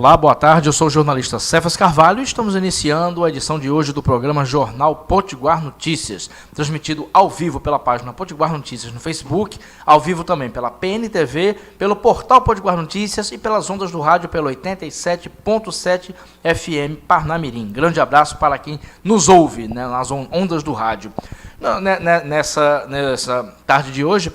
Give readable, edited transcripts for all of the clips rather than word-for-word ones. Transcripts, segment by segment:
Olá, boa tarde, eu sou o jornalista Cefas Carvalho e estamos iniciando a edição de hoje do programa Jornal Potiguar Notícias, transmitido ao vivo pela página Potiguar Notícias no Facebook, ao vivo também pela PNTV, pelo portal Potiguar Notícias e pelas ondas do rádio pelo 87.7 FM Parnamirim. Grande abraço para quem nos ouve, né, nas ondas do rádio. Nessa tarde de hoje,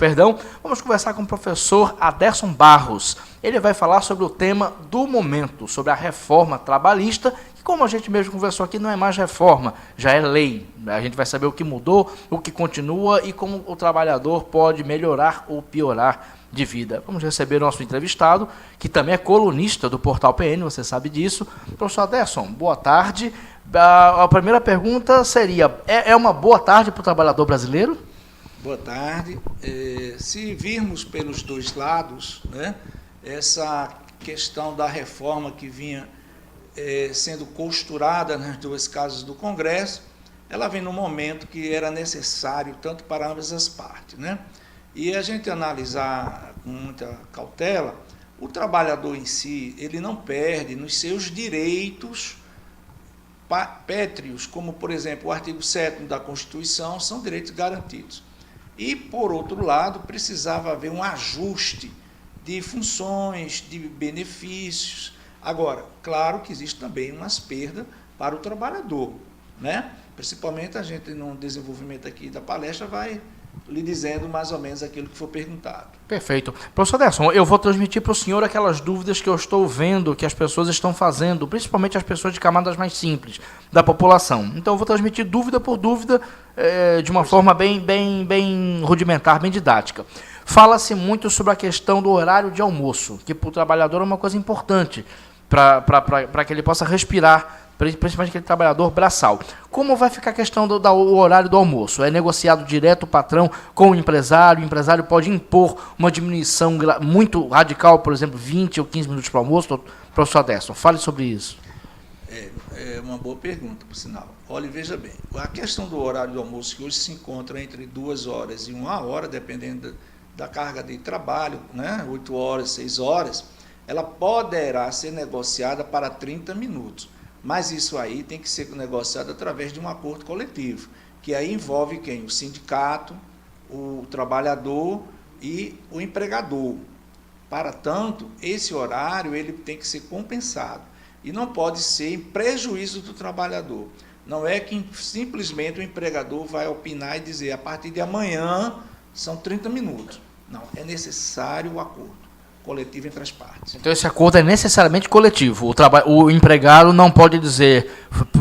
vamos conversar com o professor Aderson Barros. Ele vai falar sobre o tema do momento, sobre a reforma trabalhista, que, como a gente mesmo conversou aqui, não é mais reforma, já é lei. A gente vai saber o que mudou, o que continua e como o trabalhador pode melhorar ou piorar de vida. Vamos receber o nosso entrevistado, que também é colunista do Portal PN, você sabe disso. Professor Aderson, boa tarde. A primeira pergunta seria, é uma boa tarde para o trabalhador brasileiro? Boa tarde. Se virmos pelos dois lados, né, essa questão da reforma que vinha sendo costurada nas duas casas do Congresso, ela vem num momento que era necessário tanto para ambas as partes, né? E a gente analisar com muita cautela, o trabalhador em si, ele não perde nos seus direitos pétreos, como, por exemplo, o artigo 7º da Constituição, são direitos garantidos. E, por outro lado, precisava haver um ajuste de funções, de benefícios. Agora, claro que existe também umas perdas para o trabalhador, né? Principalmente a gente, no desenvolvimento aqui da palestra, vai lhe dizendo mais ou menos aquilo que for perguntado. Perfeito. Professor Aderson, eu vou transmitir para o senhor aquelas dúvidas que eu estou vendo que as pessoas estão fazendo, principalmente as pessoas de camadas mais simples da população. Então, eu vou transmitir dúvida por dúvida de uma forma bem rudimentar, bem didática. Fala-se muito sobre a questão do horário de almoço, que para o trabalhador é uma coisa importante para que ele possa respirar, principalmente aquele trabalhador braçal. Como vai ficar a questão do horário do almoço? É negociado direto o patrão com o empresário pode impor uma diminuição muito radical, por exemplo, 20 ou 15 minutos para o almoço? Professor Aderson, fale sobre isso. É uma boa pergunta, por sinal. Olha, veja bem, a questão do horário do almoço, que hoje se encontra entre 2 horas e 1 hora, dependendo da carga de trabalho, né? 8 horas, 6 horas, ela poderá ser negociada para 30 minutos. Mas isso aí tem que ser negociado através de um acordo coletivo, que aí envolve quem? O sindicato, o trabalhador e o empregador. Para tanto, esse horário ele tem que ser compensado e não pode ser em prejuízo do trabalhador. Não é que simplesmente o empregador vai opinar e dizer a partir de amanhã são 30 minutos. Não, é necessário o acordo coletivo entre as partes. Então esse acordo é necessariamente coletivo. O empregado não pode dizer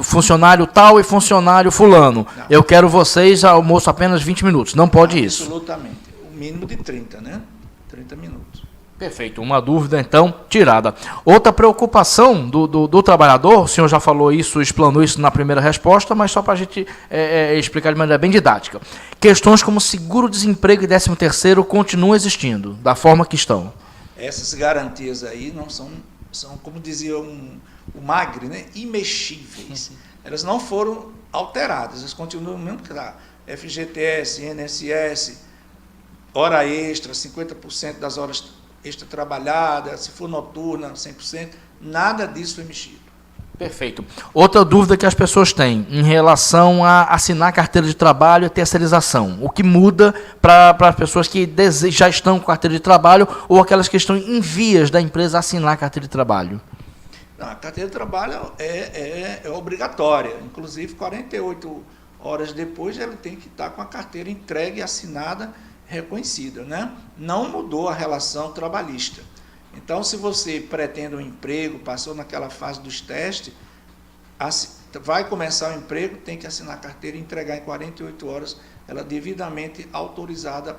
funcionário tal e funcionário fulano. Não. Eu quero vocês almoço apenas 20 minutos. Não pode isso. Absolutamente. O mínimo de 30, né? 30 minutos. Perfeito. Uma dúvida, então, tirada. Outra preocupação do trabalhador, o senhor já falou isso, explanou isso na primeira resposta, mas só para a gente explicar de maneira bem didática. Questões como seguro-desemprego e 13º continuam existindo, da forma que estão. Essas garantias aí não são como dizia o Magre, né, imexíveis. Elas não foram alteradas, elas continuam mesmo que lá. FGTS, INSS, hora extra, 50% das horas extra trabalhadas, se for noturna, 100%, nada disso foi mexido. Perfeito. Outra dúvida que as pessoas têm em relação a assinar carteira de trabalho e terceirização. O que muda para as pessoas que já estão com carteira de trabalho ou aquelas que estão em vias da empresa assinar carteira de trabalho? Não, a carteira de trabalho é obrigatória. Inclusive, 48 horas depois, ela tem que estar com a carteira entregue, assinada, reconhecida, né? Não mudou a relação trabalhista. Então, se você pretende um emprego, passou naquela fase dos testes, vai começar o emprego, tem que assinar a carteira e entregar em 48 horas, ela devidamente autorizada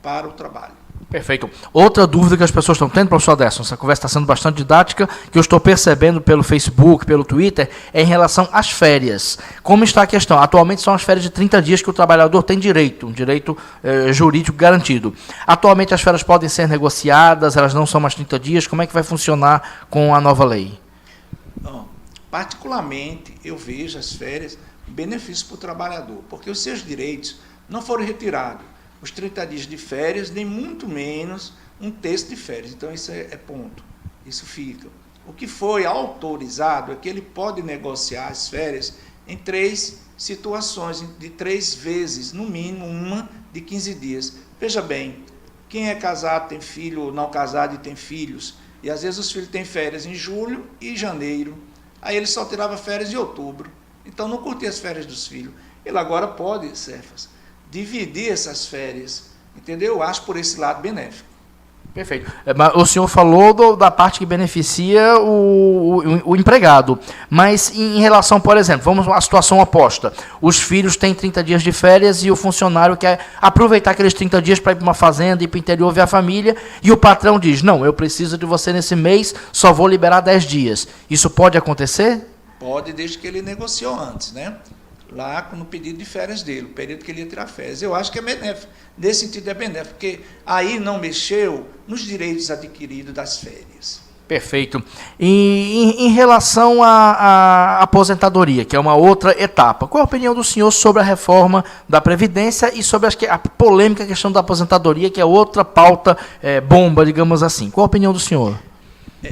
para o trabalho. Perfeito. Outra dúvida que as pessoas estão tendo, professor Aderson, essa conversa está sendo bastante didática, que eu estou percebendo pelo Facebook, pelo Twitter, é em relação às férias. Como está a questão? Atualmente são as férias de 30 dias que o trabalhador tem direito, um direito jurídico garantido. Atualmente as férias podem ser negociadas, elas não são mais 30 dias, como é que vai funcionar com a nova lei? Bom, particularmente, eu vejo as férias benefício para o trabalhador, porque os seus direitos não foram retirados. Os 30 dias de férias, nem muito menos um terço de férias. Então, isso é ponto. Isso fica. O que foi autorizado é que ele pode negociar as férias em 3 situações, de 3 vezes, no mínimo uma de 15 dias. Veja bem, quem é casado, tem filho, ou não casado e tem filhos, e às vezes os filhos têm férias em julho e janeiro, aí ele só tirava férias em outubro, então não curtia as férias dos filhos. Ele agora pode, Cefas, dividir essas férias, entendeu? Eu acho por esse lado benéfico. Perfeito. Mas o senhor falou da parte que beneficia o empregado, mas em relação, por exemplo, vamos à situação oposta. Os filhos têm 30 dias de férias e o funcionário quer aproveitar aqueles 30 dias para ir para uma fazenda, ir para o interior ver a família, e o patrão diz, não, eu preciso de você nesse mês, só vou liberar 10 dias. Isso pode acontecer? Pode, desde que ele negociou antes, né? Lá no pedido de férias dele, o período que ele ia tirar férias. Eu acho que é benéfico, nesse sentido é benéfico, porque aí não mexeu nos direitos adquiridos das férias. Perfeito. E em relação à aposentadoria, que é uma outra etapa, qual a opinião do senhor sobre a reforma da Previdência e sobre a polêmica questão da aposentadoria, que é outra pauta bomba, digamos assim? Qual a opinião do senhor?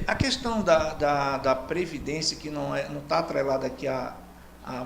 A questão da Previdência, que não está atrelada aqui à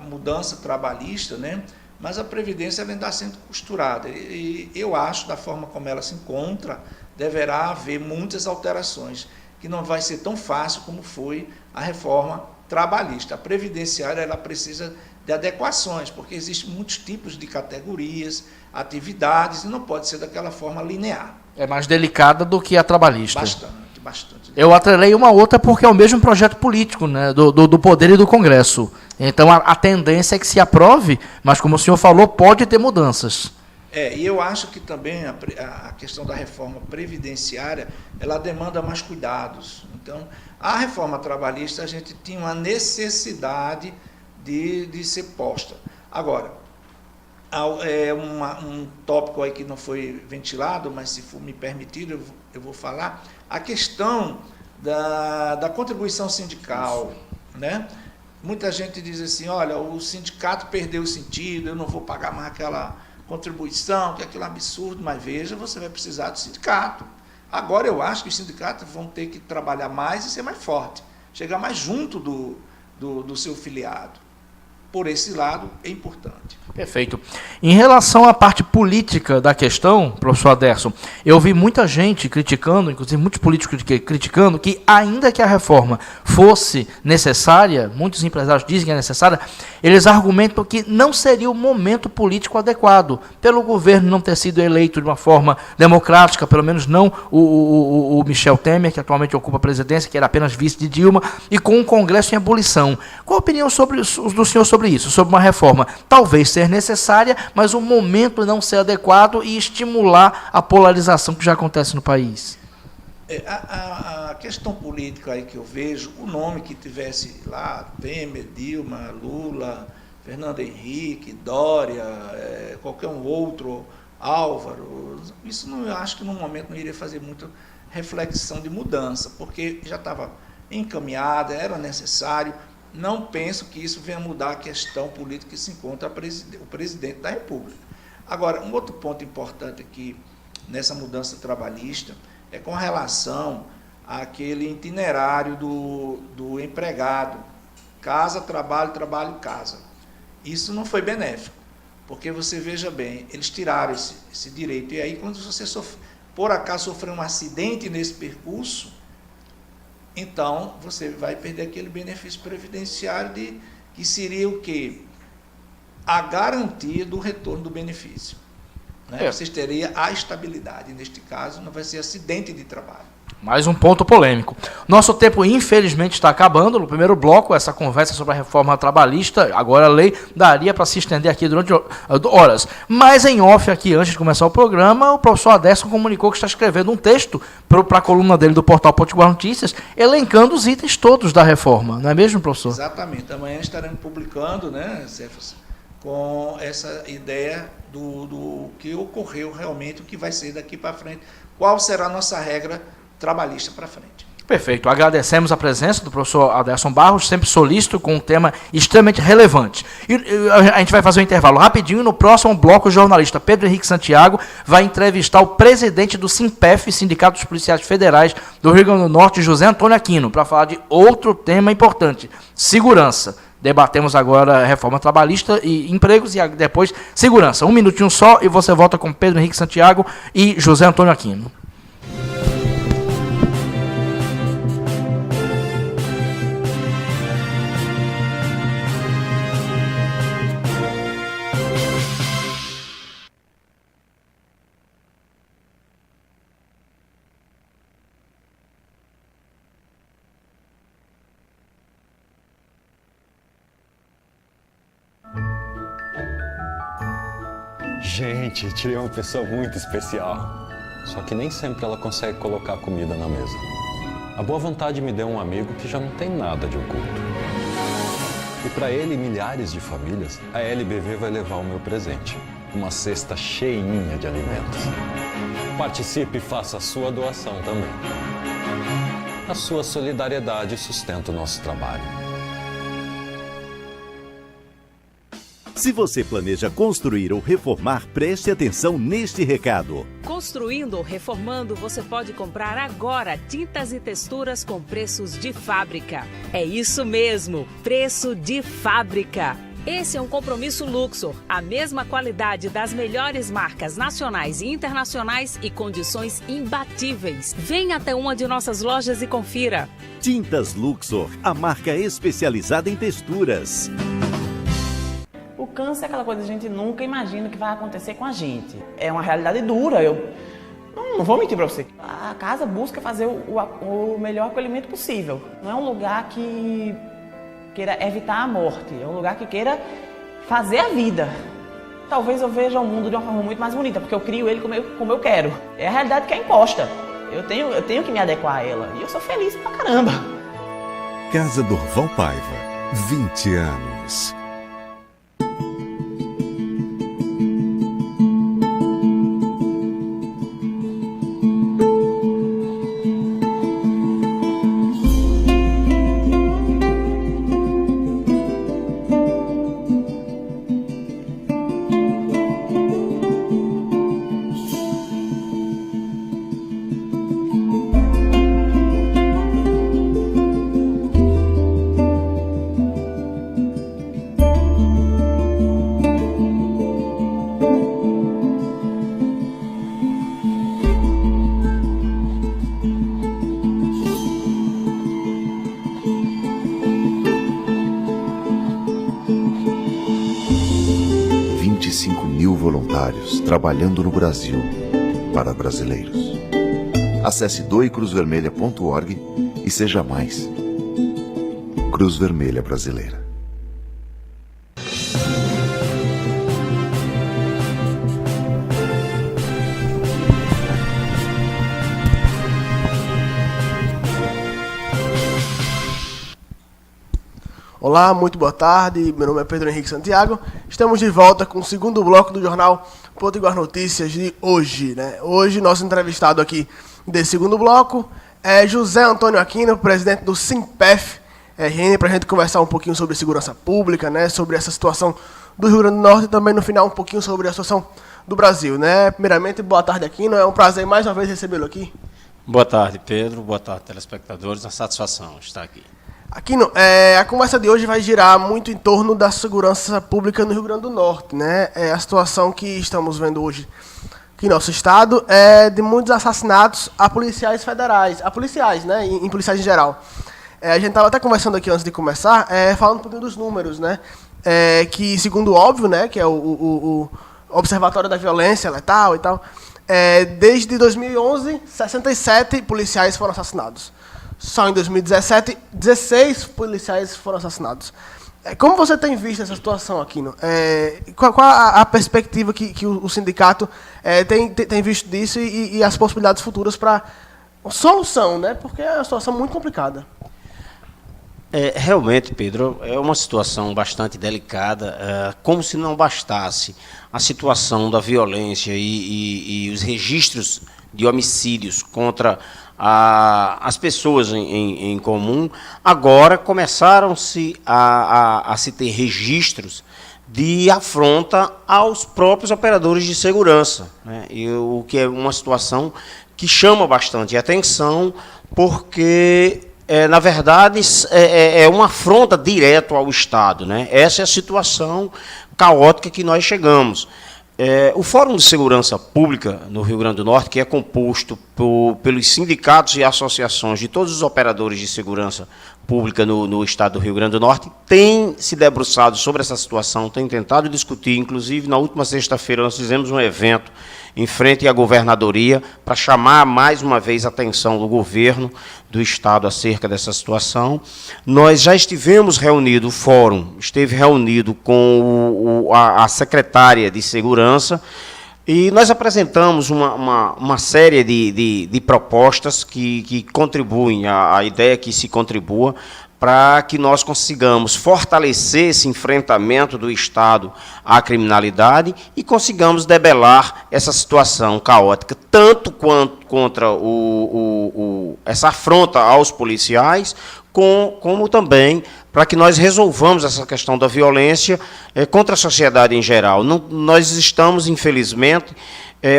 mudança trabalhista, né? Mas a Previdência ela ainda está sendo costurada. E eu acho, da forma como ela se encontra, deverá haver muitas alterações, que não vai ser tão fácil como foi a reforma trabalhista. A previdenciária ela precisa de adequações, porque existem muitos tipos de categorias, atividades, e não pode ser daquela forma linear. É mais delicada do que a trabalhista. Bastante. Eu atrelei uma outra porque é o mesmo projeto político, né, do Poder e do Congresso. Então, a tendência é que se aprove, mas, como o senhor falou, pode ter mudanças. E eu acho que também a questão da reforma previdenciária, ela demanda mais cuidados. Então, a reforma trabalhista, a gente tinha uma necessidade de ser posta. Agora, um tópico aí que não foi ventilado, mas se for me permitido, eu vou falar, a questão da contribuição sindical, né? Muita gente diz assim, olha, o sindicato perdeu o sentido, eu não vou pagar mais aquela contribuição, que é aquilo absurdo, mas veja, você vai precisar do sindicato. Agora eu acho que os sindicatos vão ter que trabalhar mais e ser mais forte, chegar mais junto do seu filiado. Por esse lado, é importante. Perfeito. Em relação à parte política da questão, professor Aderson, eu vi muita gente criticando, inclusive muitos políticos criticando, que ainda que a reforma fosse necessária, muitos empresários dizem que é necessária, eles argumentam que não seria o momento político adequado, pelo governo não ter sido eleito de uma forma democrática, pelo menos não o Michel Temer, que atualmente ocupa a presidência, que era apenas vice de Dilma, e com o Congresso em ebulição. Qual a opinião do senhor sobre isso, sobre uma reforma talvez ser necessária, mas o momento não ser adequado e estimular a polarização que já acontece no país? A questão política aí que eu vejo, o nome que tivesse lá, Temer, Dilma, Lula, Fernando Henrique, Dória, qualquer um outro, Álvaro, isso eu acho que no momento não iria fazer muita reflexão de mudança, porque já estava encaminhada, era necessário. Não penso que isso venha mudar a questão política que se encontra o presidente da República. Agora, um outro ponto importante aqui nessa mudança trabalhista é com relação àquele itinerário do empregado, casa, trabalho, trabalho, casa. Isso não foi benéfico, porque você veja bem, eles tiraram esse direito, e aí quando você por acaso sofrer um acidente nesse percurso, então você vai perder aquele benefício previdenciário que seria o quê? A garantia do retorno do benefício. Né? Vocês teriam a estabilidade, neste caso não vai ser acidente de trabalho. Mais um ponto polêmico. Nosso tempo, infelizmente, está acabando. No primeiro bloco, essa conversa sobre a reforma trabalhista, agora a lei, daria para se estender aqui durante horas. Mas em off, aqui, antes de começar o programa, o professor Aderson comunicou que está escrevendo um texto para a coluna dele do portal Potiguar Notícias, elencando os itens todos da reforma. Não é mesmo, professor? Exatamente. Amanhã estaremos publicando, né, Cefas, com essa ideia do que ocorreu realmente, o que vai ser daqui para frente, qual será a nossa regra trabalhista para frente. Perfeito. Agradecemos a presença do professor Adelson Barros, sempre solícito, com um tema extremamente relevante. E a gente vai fazer um intervalo rapidinho. No próximo bloco, o jornalista Pedro Henrique Santiago vai entrevistar o presidente do SINPEF, Sindicato dos Policiais Federais do Rio Grande do Norte, José Antônio Aquino, para falar de outro tema importante, segurança. Debatemos agora reforma trabalhista e empregos e depois segurança. Um minutinho só e você volta com Pedro Henrique Santiago e José Antônio Aquino. Gente, tirei uma pessoa muito especial. Só que nem sempre ela consegue colocar comida na mesa. A boa vontade me deu um amigo que já não tem nada de oculto. E para ele e milhares de famílias, a LBV vai levar o meu presente. Uma cesta cheinha de alimentos. Participe e faça a sua doação também. A sua solidariedade sustenta o nosso trabalho. Se você planeja construir ou reformar, preste atenção neste recado. Construindo ou reformando, você pode comprar agora tintas e texturas com preços de fábrica. É isso mesmo, preço de fábrica. Esse é um compromisso Luxor, a mesma qualidade das melhores marcas nacionais e internacionais e condições imbatíveis. Venha até uma de nossas lojas e confira. Tintas Luxor, a marca especializada em texturas. O câncer é aquela coisa que a gente nunca imagina que vai acontecer com a gente. É uma realidade dura, eu não vou mentir para você. A casa busca fazer o melhor acolhimento possível. Não é um lugar que queira evitar a morte, é um lugar que queira fazer a vida. Talvez eu veja o mundo de uma forma muito mais bonita, porque eu crio ele como eu quero. É a realidade que é imposta. Eu tenho que me adequar a ela. E eu sou feliz pra caramba. Casa Durval Paiva, 20 anos. Trabalhando no Brasil, para brasileiros. Acesse doecruzvermelha.org e seja mais. Cruz Vermelha Brasileira. Olá, muito boa tarde, meu nome é Pedro Henrique Santiago. Estamos de volta com o segundo bloco do jornal Potiguar Notícias de hoje, né? Hoje, nosso entrevistado aqui desse segundo bloco é José Antônio Aquino, presidente do SINPEF RN, para a gente conversar um pouquinho sobre segurança pública, né? Sobre essa situação do Rio Grande do Norte e também, no final, um pouquinho sobre a situação do Brasil, né? Primeiramente, boa tarde, Aquino. É um prazer mais uma vez recebê-lo aqui. Boa tarde, Pedro. Boa tarde, telespectadores. Uma satisfação estar aqui. Aquino, a conversa de hoje vai girar muito em torno da segurança pública no Rio Grande do Norte, né? A situação que estamos vendo hoje aqui em nosso estado é de muitos assassinatos a policiais federais, a policiais, né? Em policiais em geral. A gente estava até conversando aqui antes de começar, falando um pouquinho dos números, né? Que, segundo o óbvio, né? Que é o Observatório da Violência Letal e tal, desde 2011, 67 policiais foram assassinados. Só em 2017, 16 policiais foram assassinados. Como você tem visto essa situação, Aquino? Qual a perspectiva que o sindicato tem visto disso e as possibilidades futuras para solução, né? Porque é uma situação muito complicada. Realmente, Pedro, é uma situação bastante delicada, como se não bastasse a situação da violência e os registros de homicídios contra as pessoas em comum, agora começaram-se a se ter registros de afronta aos próprios operadores de segurança, né? E o que é uma situação que chama bastante atenção, porque, na verdade, é uma afronta direto ao Estado, né? Essa é a situação caótica que nós chegamos. O Fórum de Segurança Pública no Rio Grande do Norte, que é composto pelos sindicatos e associações de todos os operadores de segurança pública no estado do Rio Grande do Norte, tem se debruçado sobre essa situação, tem tentado discutir. Inclusive, na última sexta-feira, nós fizemos um evento em frente à governadoria para chamar mais uma vez a atenção do governo do estado acerca dessa situação. Nós já estivemos reunidos, o fórum esteve reunido com a secretária de Segurança, e nós apresentamos uma série de propostas que contribuem, a ideia é que se contribua para que nós consigamos fortalecer esse enfrentamento do Estado à criminalidade e consigamos debelar essa situação caótica, tanto quanto contra essa afronta aos policiais, como também para que nós resolvamos essa questão da violência contra a sociedade em geral. Nós estamos, infelizmente,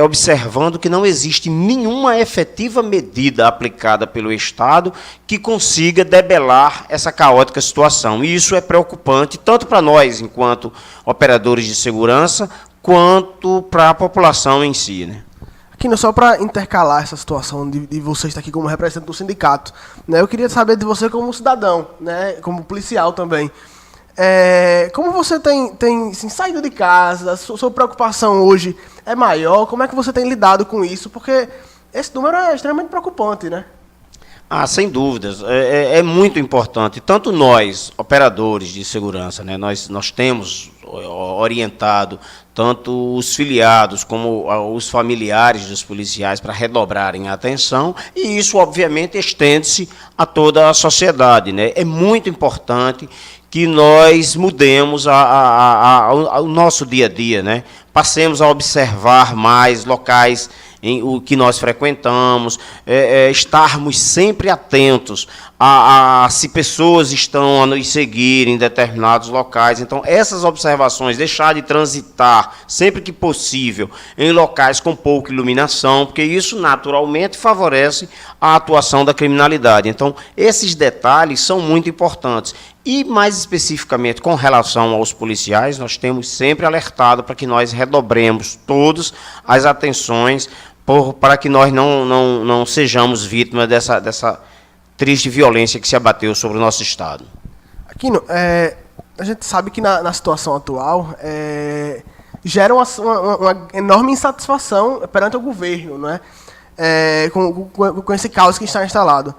observando que não existe nenhuma efetiva medida aplicada pelo Estado que consiga debelar essa caótica situação. E isso é preocupante, tanto para nós, enquanto operadores de segurança, quanto para a população em si, né? Aqui, só para intercalar essa situação de você estar aqui como representante do sindicato, né, eu queria saber de você como cidadão, né, como policial também. Como você tem assim, saído de casa, sua preocupação hoje é maior, como é que você tem lidado com isso? Porque esse número é extremamente preocupante, né? Sem dúvidas, é muito importante. Tanto nós, operadores de segurança, né, nós temos orientado tanto os filiados como os familiares dos policiais para redobrarem a atenção, e isso, obviamente, estende-se a toda a sociedade, né? É muito importante que nós mudemos o nosso dia a dia, né? Passemos a observar mais locais em o que nós frequentamos, estarmos sempre atentos a se pessoas estão a nos seguir em determinados locais. Então, essas observações, deixar de transitar sempre que possível em locais com pouca iluminação, porque isso naturalmente favorece a atuação da criminalidade. Então, esses detalhes são muito importantes. E, mais especificamente, com relação aos policiais, nós temos sempre alertado para que nós redobremos todas as atenções para que nós não sejamos vítimas dessa triste violência que se abateu sobre o nosso Estado. Aquino, a gente sabe que na situação atual gera uma enorme insatisfação perante o governo, né? Com esse caos que está instalado.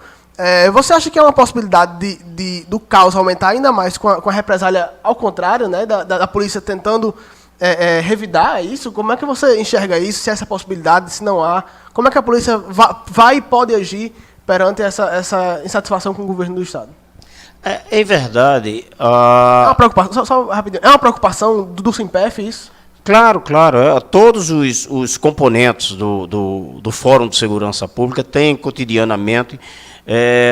Você acha que é uma possibilidade do caos aumentar ainda mais com a represália ao contrário, né, da polícia tentando revidar isso? Como é que você enxerga isso, se há essa possibilidade, se não há? Como é que a polícia vai e pode agir perante essa insatisfação com o governo do Estado? Em verdade... É uma preocupação, só rapidinho, é uma preocupação do Simpef isso? Claro. Todos os componentes do Fórum de Segurança Pública têm cotidianamente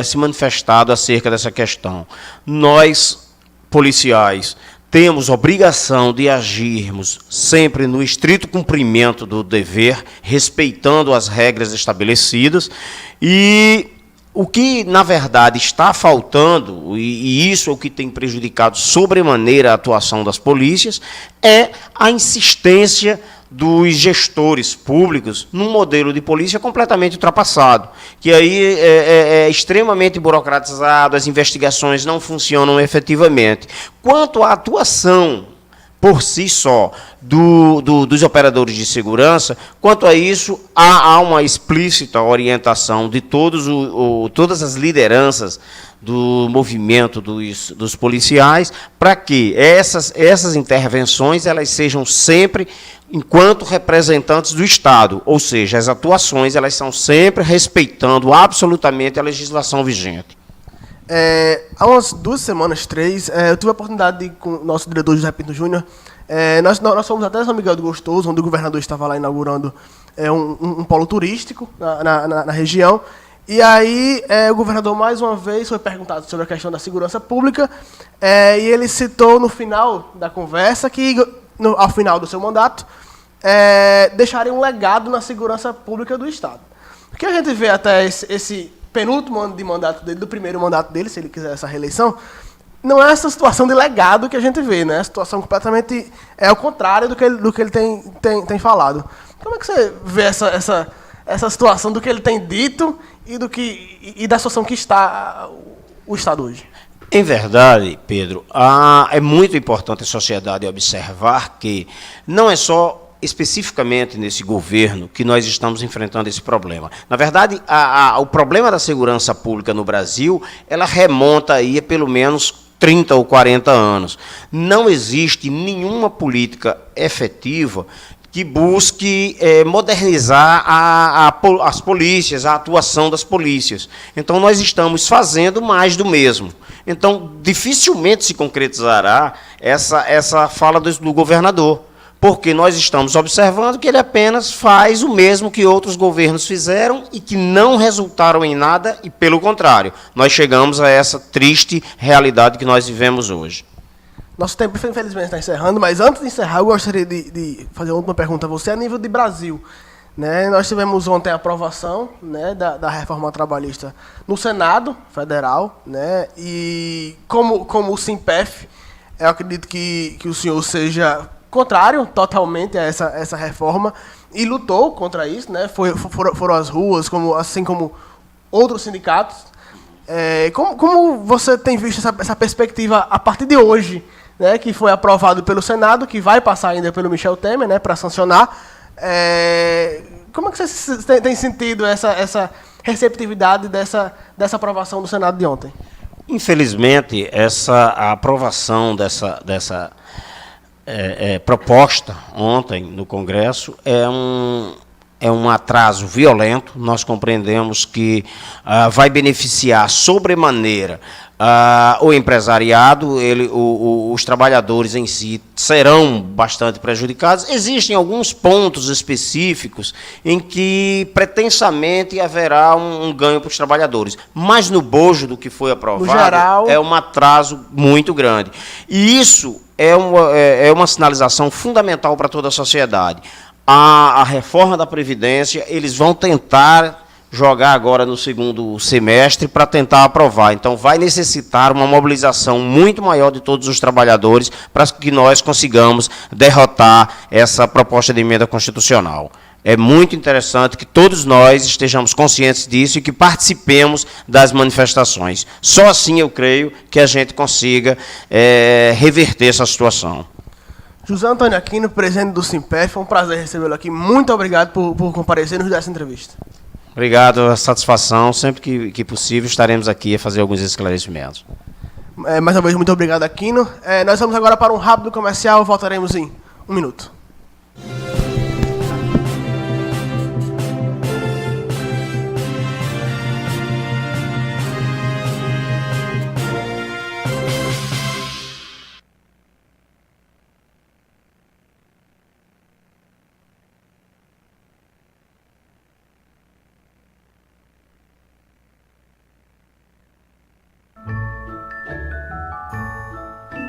se manifestado acerca dessa questão. Nós, policiais, temos obrigação de agirmos sempre no estrito cumprimento do dever, respeitando as regras estabelecidas, e o que, na verdade, está faltando, e isso é o que tem prejudicado sobremaneira a atuação das polícias, é a insistência dos gestores públicos num modelo de polícia completamente ultrapassado, que aí é extremamente burocratizado, as investigações não funcionam efetivamente. Quanto à atuação por si só dos operadores de segurança, quanto a isso, há uma explícita orientação de todas as lideranças do movimento dos policiais para que essas intervenções elas sejam sempre enquanto representantes do Estado, ou seja, as atuações elas são sempre respeitando absolutamente a legislação vigente. Há umas 2 semanas, 3, eu tive a oportunidade de, com o nosso diretor José Pinto Júnior, Nós fomos até São Miguel do Gostoso, onde o governador estava lá inaugurando um polo turístico na região. E aí o governador, mais uma vez, foi perguntado sobre a questão da segurança pública, e ele citou no final da conversa que, ao final do seu mandato, deixaria um legado na segurança pública do Estado. O que a gente vê até esse penúltimo ano de mandato dele, do primeiro mandato dele, se ele quiser essa reeleição, não é essa situação de legado que a gente vê, né? A situação completamente ao contrário do que ele tem falado. Como é que você vê essa situação do que ele tem dito e da situação que está o Estado hoje? Em verdade, Pedro, é muito importante a sociedade observar que não é só especificamente nesse governo que nós estamos enfrentando esse problema. Na verdade, o problema da segurança pública no Brasil, ela remonta aí a pelo menos 30 ou 40 anos. Não existe nenhuma política efetiva que busque modernizar as polícias, a atuação das polícias. Então, nós estamos fazendo mais do mesmo. Então, dificilmente se concretizará essa fala do governador, porque nós estamos observando que ele apenas faz o mesmo que outros governos fizeram e que não resultaram em nada, e, pelo contrário, nós chegamos a essa triste realidade que nós vivemos hoje. Nosso tempo, infelizmente, está encerrando, mas antes de encerrar, eu gostaria de fazer uma última pergunta a você, a nível de Brasil. Né? Nós tivemos ontem a aprovação, né, da reforma trabalhista no Senado Federal, né? E como o SINPEF, eu acredito que o senhor seja contrário totalmente a essa reforma e lutou contra isso, né? Foram às ruas, assim como outros sindicatos. Como você tem visto essa perspectiva a partir de hoje, né, que foi aprovado pelo Senado, que vai passar ainda pelo Michel Temer, né, para sancionar? Como é que você tem sentido essa receptividade dessa aprovação do Senado de ontem? Infelizmente, a aprovação dessa proposta ontem no Congresso é um atraso violento. Nós compreendemos que vai beneficiar sobremaneira o empresariado, os trabalhadores em si serão bastante prejudicados. Existem alguns pontos específicos em que pretensamente haverá um ganho para os trabalhadores, mas no bojo do que foi aprovado, geral, é um atraso muito grande. E isso é uma sinalização fundamental para toda a sociedade. A reforma da Previdência, eles vão tentar jogar agora no segundo semestre para tentar aprovar. Então, vai necessitar uma mobilização muito maior de todos os trabalhadores para que nós consigamos derrotar essa proposta de emenda constitucional. É muito interessante que todos nós estejamos conscientes disso e que participemos das manifestações. Só assim eu creio que a gente consiga reverter essa situação. José Antônio Aquino, presidente do SINPEF, foi um prazer recebê-lo aqui. Muito obrigado por comparecer e nos dar essa entrevista. Obrigado, a satisfação. Sempre que possível estaremos aqui a fazer alguns esclarecimentos. Mais uma vez, muito obrigado, Aquino. Nós vamos agora para um rápido comercial, voltaremos em 1 minuto.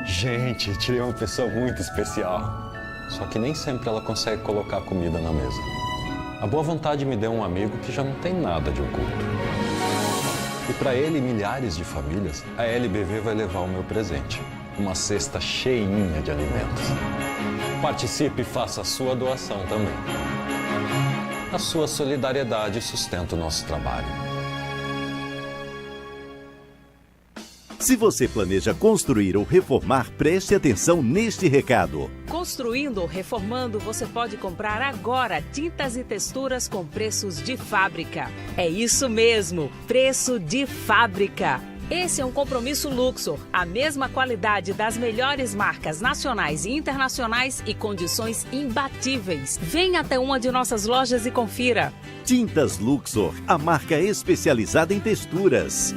Gente, tirei uma pessoa muito especial. Só que nem sempre ela consegue colocar comida na mesa. A boa vontade me deu um amigo que já não tem nada de oculto. E para ele e milhares de famílias, a LBV vai levar o meu presente. Uma cesta cheinha de alimentos. Participe e faça a sua doação também. A sua solidariedade sustenta o nosso trabalho. Se você planeja construir ou reformar, preste atenção neste recado. Construindo ou reformando, você pode comprar agora tintas e texturas com preços de fábrica. É isso mesmo, preço de fábrica. Esse é um compromisso Luxor, a mesma qualidade das melhores marcas nacionais e internacionais e condições imbatíveis. Venha até uma de nossas lojas e confira. Tintas Luxor, a marca especializada em texturas.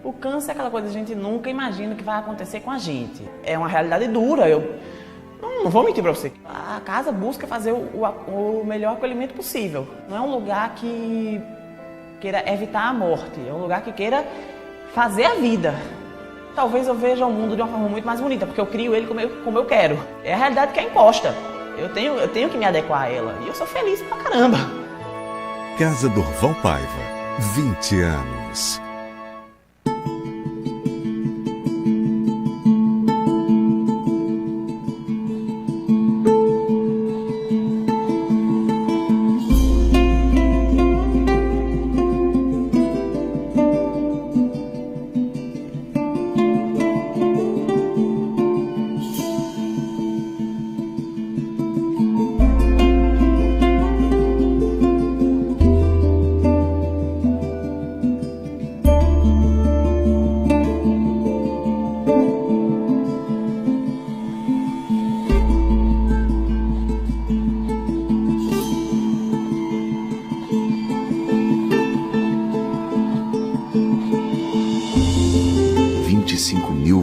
O câncer é aquela coisa que a gente nunca imagina que vai acontecer com a gente. É uma realidade dura. Eu não vou mentir para você. A casa busca fazer o melhor acolhimento possível. Não é um lugar que queira evitar a morte. É um lugar que queira fazer a vida. Talvez eu veja o mundo de uma forma muito mais bonita, porque eu crio ele como eu quero. É a realidade que é imposta. Eu tenho que me adequar a ela. E eu sou feliz pra caramba. Casa Durval Paiva, 20 anos.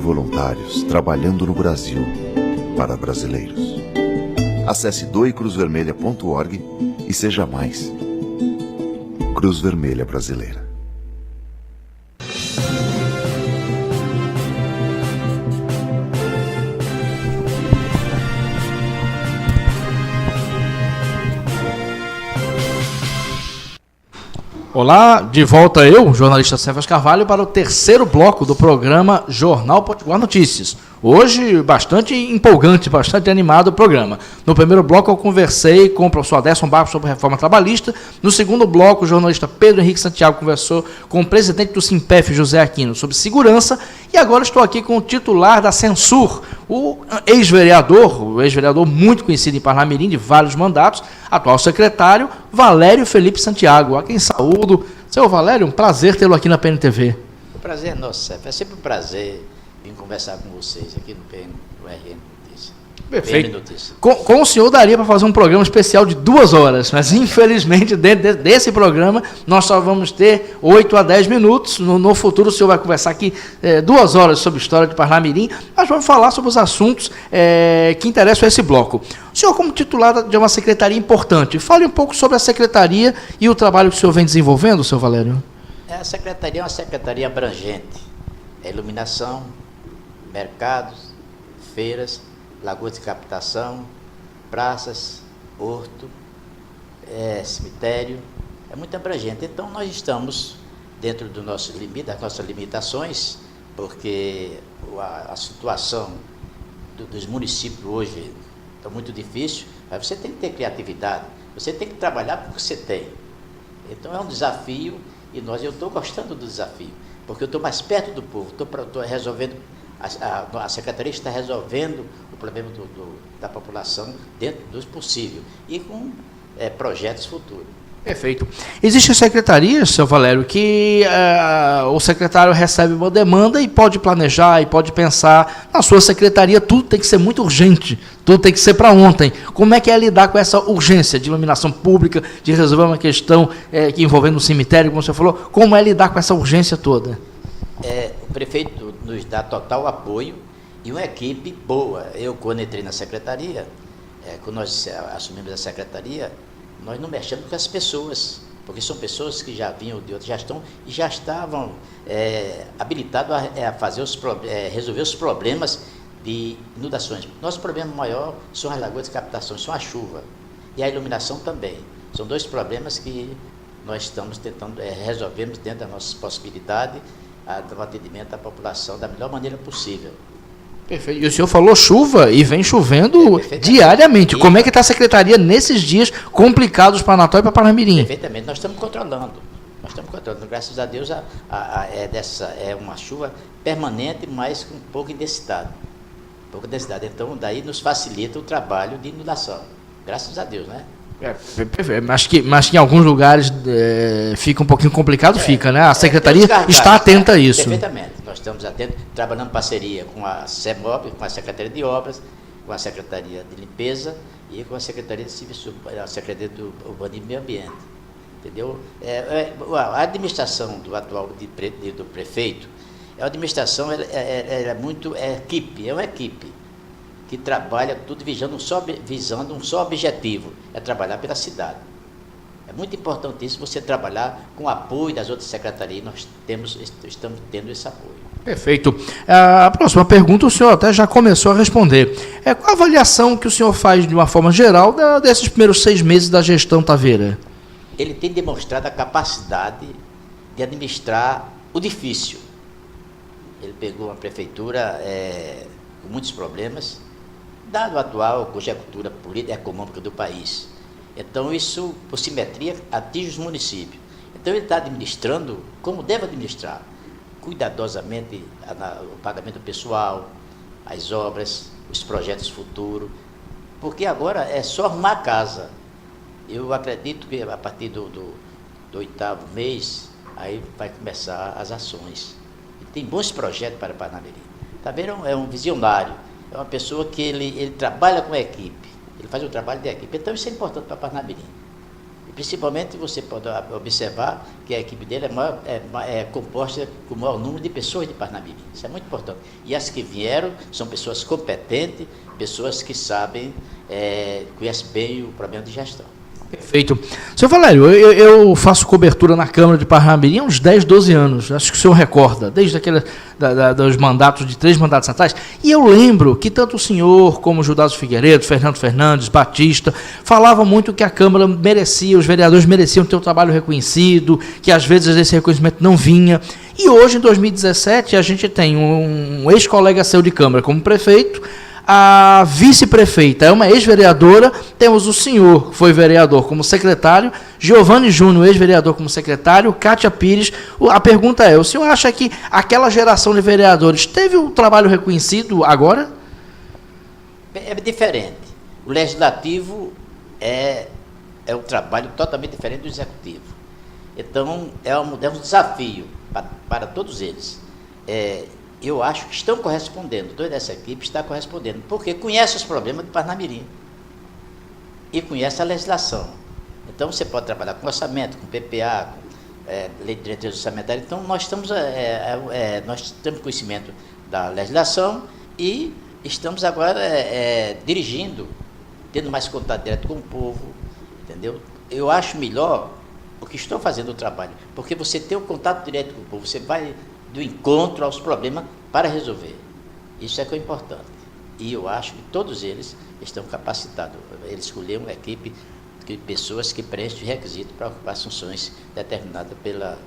Voluntários trabalhando no Brasil para brasileiros. Acesse doecruzvermelha.org e seja mais. Cruz Vermelha Brasileira. Olá, de volta eu, jornalista Cefas Carvalho, para o terceiro bloco do programa Jornal Potiguar Notícias. Hoje, bastante empolgante, bastante animado o programa. No primeiro bloco, eu conversei com o professor Aderson Barros sobre reforma trabalhista. No segundo bloco, o jornalista Pedro Henrique Santiago conversou com o presidente do Simpef, José Aquino, sobre segurança. E agora estou aqui com o titular da Censur, o ex-vereador muito conhecido em Parnamirim, de vários mandatos, atual secretário, Valério Felipe Santiago, a quem saúdo. Seu Valério, um prazer tê-lo aqui na PNTV. O prazer é nosso, Cef. É sempre um prazer vir conversar com vocês aqui no RN Notícias. Perfeito. Com o senhor daria para fazer um programa especial de 2 horas, mas infelizmente dentro desse programa nós só vamos ter 8 a 10 minutos. No futuro o senhor vai conversar aqui 2 horas sobre a história de Parnamirim, mas vamos falar sobre os assuntos que interessam a esse bloco. O senhor, como titular de uma secretaria importante, fale um pouco sobre a secretaria e o trabalho que o senhor vem desenvolvendo, seu Valério. A secretaria é uma secretaria abrangente. É iluminação, mercados, feiras, lagoas de captação, praças, horto, cemitério, é muito abrangente. Então nós estamos dentro do nosso limite, das nossas limitações, porque a situação dos municípios hoje está muito difícil, mas você tem que ter criatividade, você tem que trabalhar com o que você tem. Então é um desafio e eu estou gostando do desafio, porque eu estou mais perto do povo, estou resolvendo. A Secretaria está resolvendo o problema da população dentro do possível e com projetos futuros. Perfeito. Existem secretarias, seu Valério, que o secretário recebe uma demanda e pode planejar e pode pensar. Na sua secretaria tudo tem que ser muito urgente, tudo tem que ser para ontem. Como é que é lidar com essa urgência de iluminação pública, de resolver uma questão que envolvendo o cemitério, como você falou? Como é lidar com essa urgência toda? O prefeito nos dá total apoio e uma equipe boa. Eu, quando entrei na secretaria, quando nós assumimos a secretaria, nós não mexemos com as pessoas, porque são pessoas que já vinham de outra gestão e já estavam habilitados a fazer resolver os problemas de inundações. Nosso problema maior são as lagoas de captação, são a chuva e a iluminação também. São 2 problemas que nós estamos tentando resolvermos dentro das nossas possibilidades, do atendimento à população da melhor maneira possível. Perfeito. E o senhor falou chuva e vem chovendo diariamente. Como é que está a secretaria nesses dias complicados para Natal e para Parnamirim? Perfeitamente. Nós estamos controlando. Graças a Deus é uma chuva permanente, mas com pouca intensidade. Então, daí nos facilita o trabalho de inundação. Graças a Deus, né? Mas que em alguns lugares fica um pouquinho complicado, fica, né? A secretaria está atenta a isso. Perfeitamente. Nós estamos atentos, trabalhando em parceria com a CEMOB, com a Secretaria de Obras, com a Secretaria de Limpeza e com a Secretaria de Serviço, a Secretaria do Urbanismo e Meio Ambiente. Entendeu? A administração do atual do prefeito, A administração é uma equipe que trabalha tudo visando um só objetivo, é trabalhar pela cidade. É muito importante isso, você trabalhar com o apoio das outras secretarias, nós estamos tendo esse apoio. Perfeito. A próxima pergunta o senhor até já começou a responder. Qual a avaliação que o senhor faz, de uma forma geral, desses primeiros 6 meses da gestão Taveira? Ele tem demonstrado a capacidade de administrar o difícil. Ele pegou uma prefeitura com muitos problemas, dado a atual conjuntura política e econômica do país. Então, isso, por simetria, atinge os municípios. Então, ele está administrando como deve administrar, cuidadosamente o pagamento pessoal, as obras, os projetos futuros, porque agora é só arrumar a casa. Eu acredito que a partir do 8º mês, aí vai começar as ações. E tem bons projetos para Parnamirim. Taveira é um visionário, é uma pessoa que ele trabalha com a equipe, ele faz o trabalho da equipe. Então isso é importante para Parnamirim. E principalmente você pode observar que a equipe dele é composta com o maior número de pessoas de Parnamirim. Isso é muito importante. E as que vieram são pessoas competentes, pessoas que sabem, conhecem bem o problema de gestão. Perfeito. Seu Valério, eu faço cobertura na Câmara de Parnamirim há uns 10, 12 anos, acho que o senhor recorda, desde dos mandatos, de 3 mandatos atrás, e eu lembro que tanto o senhor como o Judássio Figueiredo, Fernando Fernandes, Batista, falavam muito que a Câmara merecia, os vereadores mereciam ter o trabalho reconhecido, que às vezes esse reconhecimento não vinha, e hoje, em 2017, a gente tem um ex-colega seu de Câmara como prefeito, a vice-prefeita é uma ex-vereadora, temos o senhor, que foi vereador, como secretário, Giovanni Júnior, ex-vereador, como secretário, Kátia Pires. A pergunta é, o senhor acha que aquela geração de vereadores teve o trabalho reconhecido agora? É diferente. O legislativo é um trabalho totalmente diferente do executivo. Então, é um desafio para todos eles. Eu acho que estão correspondendo, toda essa equipe está correspondendo, porque conhece os problemas de Parnamirim e conhece a legislação. Então, você pode trabalhar com orçamento, com PPA, com lei de diretriz orçamentária. Então, nós temos conhecimento da legislação e estamos agora dirigindo, tendo mais contato direto com o povo, entendeu? Eu acho melhor o que estou fazendo o trabalho, porque você tem um contato direto com o povo, você vai do encontro aos problemas para resolver. Isso é que é importante. E eu acho que todos eles estão capacitados. Eles escolheram uma equipe de pessoas que preenchem os requisitos para ocupar as funções determinadas pelas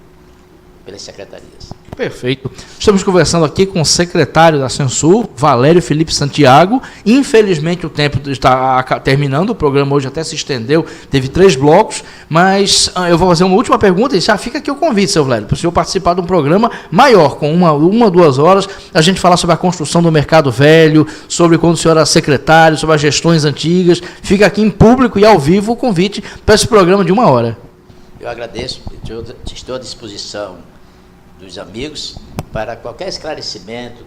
secretarias. Perfeito. Estamos conversando aqui com o secretário da Censul, Valério Felipe Santiago. Infelizmente o tempo está terminando, o programa hoje até se estendeu, teve 3 blocos, mas eu vou fazer uma última pergunta e já fica aqui o convite, seu Valério, para o senhor participar de um programa maior, com uma 2 horas, a gente falar sobre a construção do mercado velho, sobre quando o senhor era secretário, sobre as gestões antigas. Fica aqui em público e ao vivo o convite para esse programa de 1 hora. Eu agradeço, estou à disposição dos amigos para qualquer esclarecimento.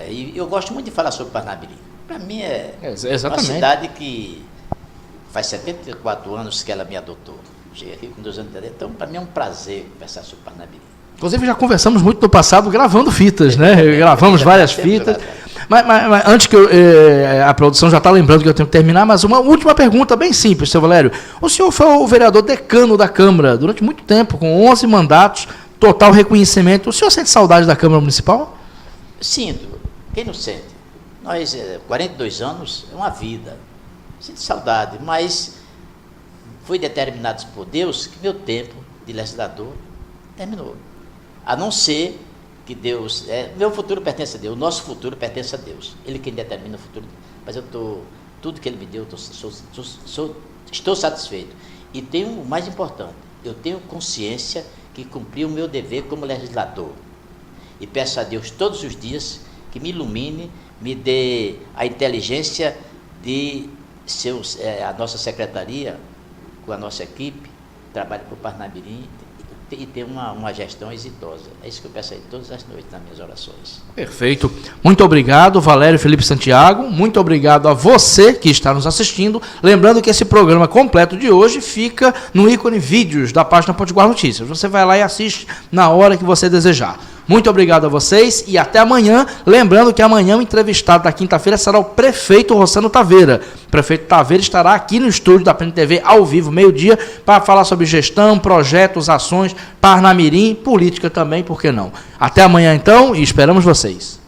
E eu gosto muito de falar sobre Parnamirim. Para mim é uma cidade que faz 74 anos que ela me adotou. Cheguei aqui com 2 anos de idade, então para mim é um prazer conversar sobre Parnamirim. Inclusive já conversamos muito no passado gravando fitas, né? Gravamos várias fitas. Mas antes que a produção já está lembrando que eu tenho que terminar, mas uma última pergunta bem simples, seu Valério. O senhor foi o vereador decano da Câmara durante muito tempo, com 11 mandatos, total reconhecimento. O senhor sente saudade da Câmara Municipal? Sinto. Quem não sente? Nós, 42 anos, é uma vida. Sinto saudade, mas foi determinado por Deus que meu tempo de legislador terminou. A não ser que Deus... meu futuro pertence a Deus, o nosso futuro pertence a Deus. Ele quem determina o futuro. Mas tudo que Ele me deu, estou satisfeito. E tenho o mais importante, eu tenho consciência que cumpri o meu dever como legislador. E peço a Deus todos os dias que me ilumine, me dê a inteligência de ser a nossa secretaria, com a nossa equipe, trabalhe para o Parnamirim e ter uma gestão exitosa. É isso que eu peço aí todas as noites nas minhas orações. Perfeito. Muito obrigado, Valério Felipe Santiago. Muito obrigado a você que está nos assistindo. Lembrando que esse programa completo de hoje fica no ícone vídeos da página Potiguar Notícias. Você vai lá e assiste na hora que você desejar. Muito obrigado a vocês e até amanhã. Lembrando que amanhã o entrevistado da quinta-feira será o prefeito Rossano Taveira. O prefeito Taveira estará aqui no estúdio da PN TV ao vivo, meio-dia, para falar sobre gestão, projetos, ações, Parnamirim, política também, por que não? Até amanhã então e esperamos vocês.